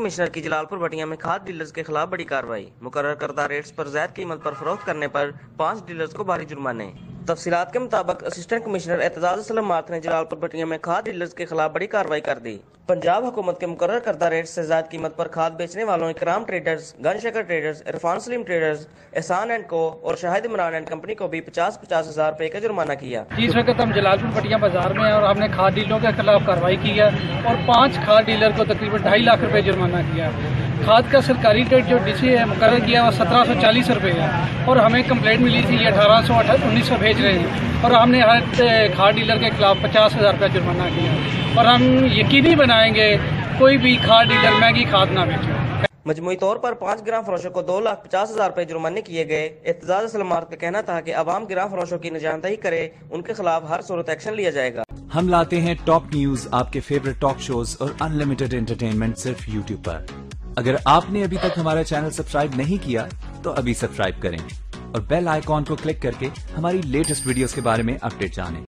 Commissioner کی جلالپور بٹیا میں کھاد ڈیلرز کے خلاف بڑی کارروائی، مقرر کردہ ریٹس پر زائد قیمت پر فروخت کرنے پر 5 ڈیلرز کو بھاری جرمانے۔ تفصیلات کے مطابق اسسٹنٹ کمشنر اعتزاز اسلم مارتھ نے جلالپور بٹیا میں کھاد ڈیلرز کے خلاف بڑی کارروائی کر دی۔ پنجاب حکومت کے مقرر کردہ ریٹ سے زائد قیمت پر کھاد بیچنے والوں اکرام traders, Gun Shakar traders, Irfan Saleem traders, Ehsan and co اور شاہد عمران اینڈ کمپنی کو بھی 50,000 روپے کا جرمانہ کیا۔ اس وقت ہم جلالپور بٹیا بازار میں ہیں اور ہم نے کھاد ڈیلروں کے خلاف کارروائی کی ہے اور 5 کھاد ڈیلر کو تقریباً 2.5 لاکھ روپے جرمانہ کیا۔ کھاد کا سرکاری ریٹ جو ڈی سی ہے مقرر کیا وہ 1740 روپے ہے اور ہمیں کمپلینٹ ملی تھی یہ 1819 بھیج رہے ہیں اور ہم نے ہر کھاد ڈیلر کے خلاف 50,000 روپے جرمانہ کیا اور ہم یقینی بنائیں گے کوئی بھی کھاد ڈیلر مہنگی کھاد نہ بیچے۔ مجموعی طور پر 5 گرام فروشوں کو 2,50,000 روپے جرمانے کیے گئے۔ اعتزاز اسلم مارتھ کا کہنا تھا کہ عوام گرام فروشوں کی نشاندہی کرے، ان کے خلاف ہر صورت ایکشن لیا جائے گا۔ ہم لاتے ہیں ٹاپ نیوز، آپ کے فیوریٹ ٹاک شوز اور انلمیٹڈ انٹرٹینمنٹ صرف یوٹیوب پر۔ اگر آپ نے ابھی تک ہمارا چینل سبسکرائب نہیں کیا تو ابھی سبسکرائب کریں اور بیل آئیکن کو کلک کر کے ہماری لیٹسٹ ویڈیوز کے بارے میں اپڈیٹ جانیں۔